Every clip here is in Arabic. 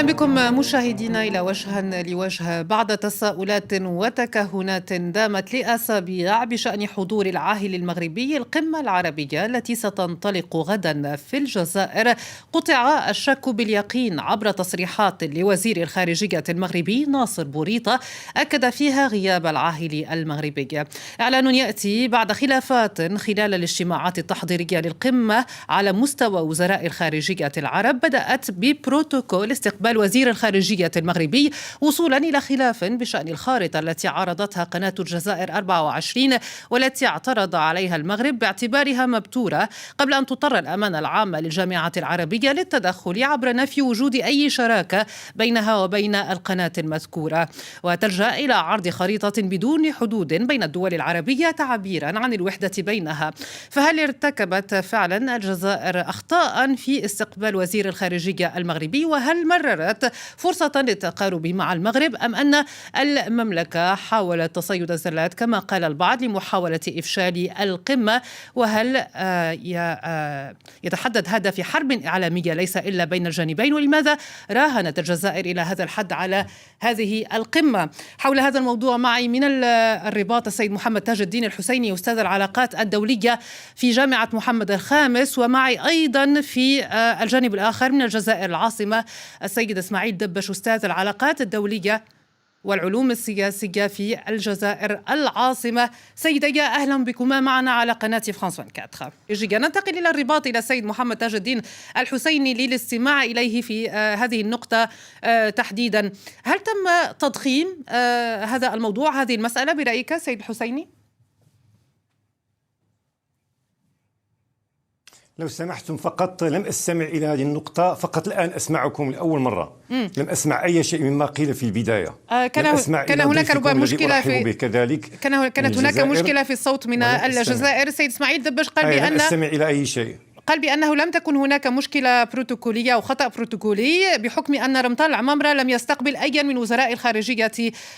بكم مشاهدينا إلى وجها لوجه بعد تساؤلات وتكهنات دامت لأسابيع بشأن حضور العاهل المغربي القمة العربية التي ستنطلق غدا في الجزائر. قطع الشك باليقين عبر تصريحات لوزير الخارجية المغربي ناصر بوريطة أكد فيها غياب العاهل المغربي. إعلان يأتي بعد خلافات خلال الاجتماعات التحضيرية للقمة على مستوى وزراء الخارجية العرب بدأت ببروتوكول استقبال وزير الخارجية المغربي وصولا إلى خلاف بشأن الخارطة التي عرضتها قناة الجزائر 24 والتي اعترض عليها المغرب باعتبارها مبتورة قبل أن تضطر الأمانة العامة للجامعة العربية للتدخل عبر نفي وجود أي شراكة بينها وبين القناة المذكورة، وتلجأ إلى عرض خريطة بدون حدود بين الدول العربية تعبيرا عن الوحدة بينها. فهل ارتكبت فعلا الجزائر أخطاء في استقبال وزير الخارجية المغربي؟ وهل مررت فرصة للتقارب مع المغرب أم أن المملكة حاولت تصيد الزلات كما قال البعض لمحاولة إفشال القمة؟ وهل يتحدد هذا في حرب إعلامية ليس إلا بين الجانبين؟ ولماذا راهنت الجزائر إلى هذا الحد على هذه القمة؟ حول هذا الموضوع معي من الرباط السيد محمد تاج الدين الحسيني أستاذ العلاقات الدولية في جامعة محمد الخامس، ومعي أيضا في الجانب الآخر من الجزائر العاصمة السيد إسماعيل دبش أستاذ العلاقات الدولية والعلوم السياسية في الجزائر العاصمة. سيدي أهلا بكما معنا على قناة فرانس 24. ننتقل إلى الرباط إلى السيد محمد تاج الدين الحسيني للاستماع إليه في هذه النقطة تحديدا. هل تم تضخيم هذا الموضوع، هذه المسألة برأيك سيد الحسيني؟ لو سمحتم فقط لم أستمع إلى هذه النقطة، فقط الآن أسمعكم لأول مرة. لم أسمع أي شيء مما قيل في البداية. كان هناك ربما مشكلة كانت هناك مشكلة في الصوت من الجزائر. السيد إسماعيل دبش قال بأن لم أستمع إلى أي شيء. قال بأنه لم تكن هناك مشكلة بروتوكولية أو خطأ بروتوكولي بحكم أن رمضان العمامرة لم يستقبل أي من وزراء الخارجية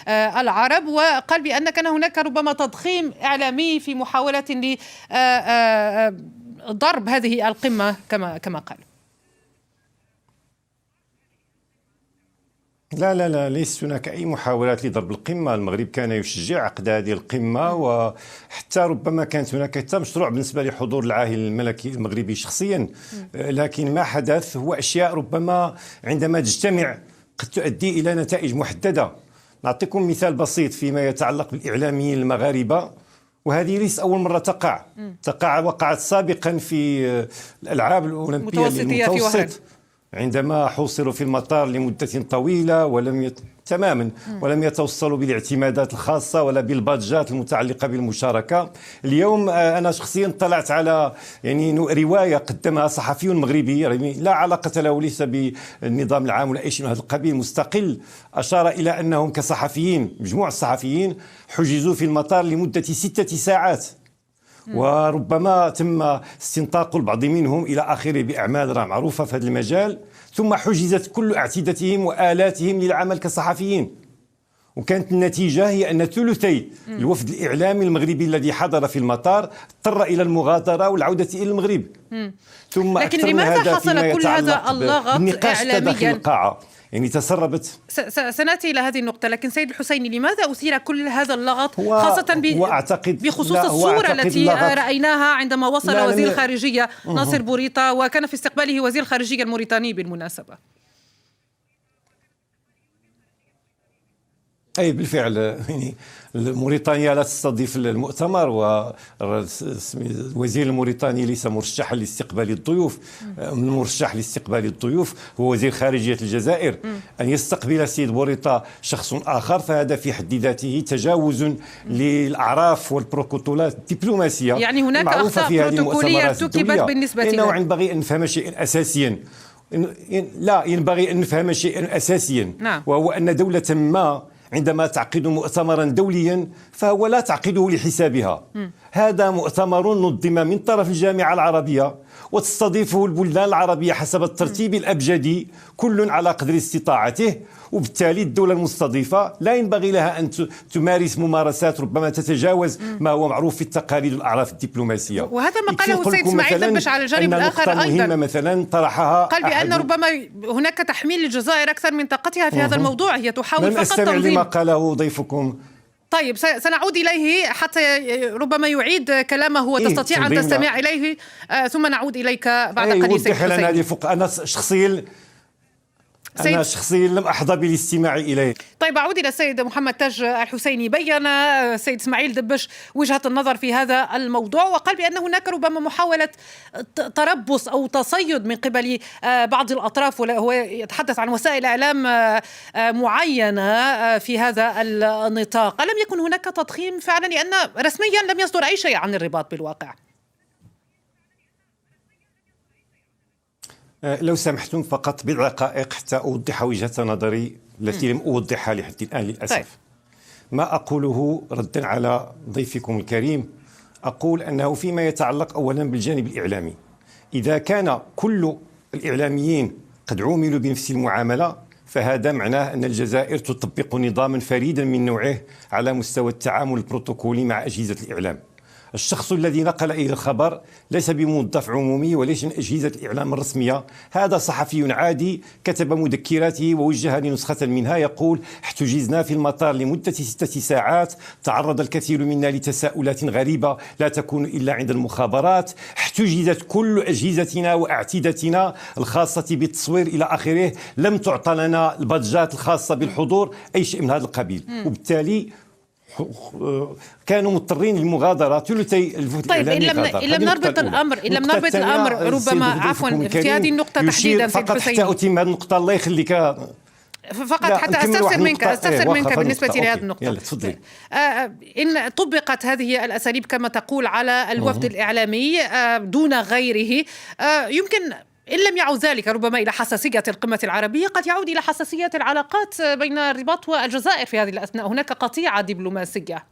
العرب، وقال بأن كان هناك ربما تضخيم إعلامي في محاولة ضرب هذه القمة كما قال. لا ليس هناك أي محاولات لضرب القمة. المغرب كان يشجع عقد هذه القمة، وحتى ربما كانت هناك حتى مشروع بالنسبة لحضور العاهل الملكي المغربي شخصيا، لكن ما حدث هو أشياء ربما عندما تجتمع قد تؤدي إلى نتائج محددة. نعطيكم مثال بسيط فيما يتعلق بالإعلاميين المغاربة، وهذه ليس أول مرة وقعت سابقا في الألعاب الأولمبية للمتوسط عندما حوصروا في المطار لمدة طويلة ولم يتوصلوا بالاعتمادات الخاصة ولا بالبادجات المتعلقة بالمشاركة. اليوم أنا شخصيا اطلعت على رواية قدمها صحفي مغربي لا علاقة له ليس بالنظام العام ولا أي شيء من هذا القبيل، مستقل، أشار إلى أنهم كصحفيين مجموعة الصحفيين حجزوا في المطار لمدة 6 ساعات، وربما تم استنطاق البعض منهم إلى آخره بأعمال معروفة في هذا المجال، ثم حجزت كل أعتدتهم وآلاتهم للعمل كصحفيين. وكانت النتيجة هي أن ثلثي الوفد الإعلامي المغربي الذي حضر في المطار اضطر إلى المغادرة والعودة إلى المغرب. ثم لكن لماذا حصل كل هذا اللغط إعلاميا؟ تسربت. سنأتي إلى هذه النقطة، لكن سيد الحسيني لماذا أثير كل هذا اللغط خاصة بخصوص الصورة التي رأيناها عندما وصل وزير الخارجية ناصر بوريطة وكان في استقباله وزير الخارجية الموريتاني بالمناسبة؟ أي بالفعل موريتانيا لا تستضيف المؤتمر، والوزير الموريتاني ليس مرشحا لاستقبال الضيوف. المرشح لاستقبال الضيوف هو وزير خارجية الجزائر. أن يستقبل السيد بوريطة شخص آخر فهذا في حد ذاته تجاوز للأعراف والبروتوكولات الدبلوماسية. يعني هناك أخطاء بروتوكولية ارتكبت بالنسبة لنا. إنه ينبغي أن نفهم شيئا أساسيا. لا ينبغي أن نفهم شيئا أساسيا، وهو أن دولة ما عندما تعقد مؤتمرا دوليا فهو لا تعقده لحسابها. هذا مؤتمر نظم من طرف الجامعة العربية وتستضيفه البلدان العربية حسب الترتيب الأبجدي كل على قدر استطاعته، وبالتالي الدولة المستضيفة لا ينبغي لها أن تمارس ممارسات ربما تتجاوز ما هو معروف في التقاليد والأعراف الدبلوماسية. وهذا ما قاله السيد اسماعيل دبش على الجانب الآخر أيضا مثلا طرحها، قال بأن ربما هناك تحميل للجزائر أكثر من طاقتها في هذا الموضوع، هي تحاول فقط تنظيم. لما قاله ضيفكم. طيب سنعود إليه حتى ربما يعيد كلامه وتستطيع أن تستمع إليه، ثم نعود إليك بعد قليل. سيد حسين. أنا شخصيا لم أحظى بالاستماع إليه. طيب أعود إلى السيد محمد تاج الحسيني. بيّن السيد إسماعيل دبش وجهة النظر في هذا الموضوع، وقال بأن هناك ربما محاولة تربص أو تصيد من قبل بعض الأطراف، وهو يتحدث عن وسائل إعلام معينة في هذا النطاق. ألم يكن هناك تضخيم فعلا، لأن رسميا لم يصدر أي شيء عن الرباط بالواقع؟ لو سمحتم فقط بضع دقائق حتى أوضح وجهة نظري التي لم أوضحها لحد الآن للأسف. طيب. ما أقوله ردا على ضيفكم الكريم، أقول أنه فيما يتعلق أولا بالجانب الإعلامي، إذا كان كل الإعلاميين قد عوملوا بنفس المعاملة فهذا معناه أن الجزائر تطبق نظاما فريدا من نوعه على مستوى التعامل البروتوكولي مع أجهزة الإعلام. الشخص الذي نقل إلى الخبر ليس بموظف عمومي وليس من أجهزة الإعلام الرسمية، هذا صحفي عادي كتب مذكراته ووجه لنسخة منها يقول: احتجزنا في المطار لمدة 6 ساعات، تعرض الكثير منا لتساؤلات غريبة لا تكون إلا عند المخابرات، احتجزت كل أجهزتنا وأعتدتنا الخاصة بالتصوير إلى آخره، لم تعطى لنا البادجات الخاصة بالحضور، أي شيء من هذا القبيل. وبالتالي كانوا مضطرين للمغادرة. ثلثي الوفد الإعلامي غادر. إن لم نربط الأمر ربما عفوا في هذه النقطة تحديدا فقط حتى أتم هذه النقطة، الله يخليك، فقط حتى استفسر منك بالنسبة لهذه النقطة. إن طبقت هذه الأساليب كما تقول على الوفد الإعلامي دون غيره، يمكن إن لم يعود ذلك ربما إلى حساسية القمة العربية، قد يعود إلى حساسية العلاقات بين الرباط والجزائر في هذه الأثناء. هناك قطيعة دبلوماسية،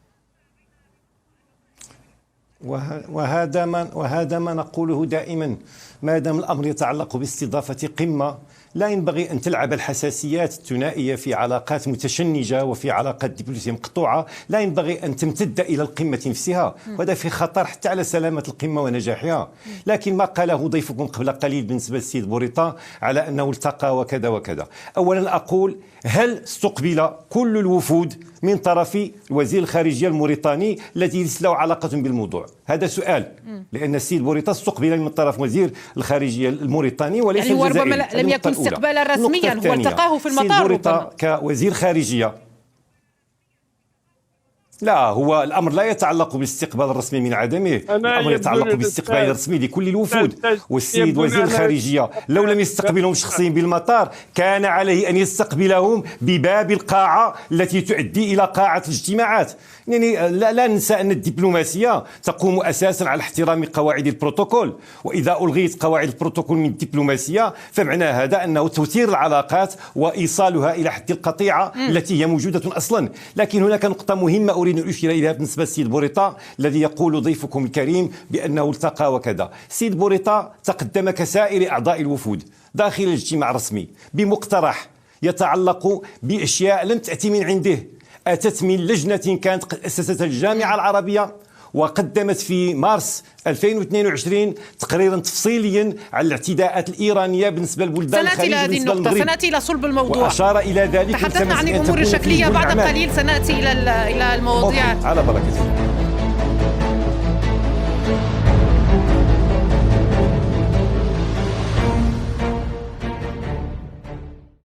وهذا ما نقوله دائما. ما دام الأمر يتعلق باستضافة قمة لا ينبغي أن تلعب الحساسيات الثنائية في علاقات متشنجة وفي علاقات دبلوماسية مقطوعة، لا ينبغي أن تمتد إلى القمة نفسها، وهذا في خطر حتى على سلامة القمة ونجاحها. لكن ما قاله ضيفكم قبل قليل بالنسبة للسيد بوريطة على أنه التقى وكذا وكذا، أولا أقول: هل استقبل كل الوفود من طرف وزير الخارجية الموريتاني الذي ليس له علاقة بالموضوع؟ هذا سؤال، لأن السيد بوريطة استقبل من طرف وزير الخارجية الموريتاني وليس يعني الجزائري. ربما لم يكن استقبالا رسميا، هو التقاه في المطار ربما. كوزير خارجية لا، هو الأمر لا يتعلق بالاستقبال الرسمي من عدمه، الأمر يتعلق بالاستقبال الرسمي لكل الوفود. والسيد وزير الخارجية لو لم يستقبلهم شخصيا بالمطار كان عليه أن يستقبلهم بباب القاعة التي تؤدي إلى قاعة الاجتماعات. يعني لا ننسى أن الدبلوماسية تقوم أساسا على احترام قواعد البروتوكول، وإذا ألغيت قواعد البروتوكول من الدبلوماسية فمعنى هذا أنه توتير العلاقات وإيصالها إلى حد القطيعة التي هي موجودة أصلا. لكن هناك نقطة مهمة أريد أن أشير إليها بالنسبة للسيد بوريطة الذي يقول ضيفكم الكريم بأنه التقى وكذا. السيد بوريطة تقدم كسائر أعضاء الوفود داخل الاجتماع الرسمي بمقترح يتعلق بأشياء لم تأتي من عنده، أتت من لجنة كانت قد أسستها الجامعة العربية وقدمت في مارس 2022 تقريرا تفصيليا على الاعتداءات الإيرانية بالنسبة للبلدان الخليج بالنسبة للمغرب. سنأتي إلى صلب الموضوع وأشار إلى ذلك. تحدثنا عن الأمور الشكلية، بعد قليل سنأتي إلى المواضيع. على بركة الله.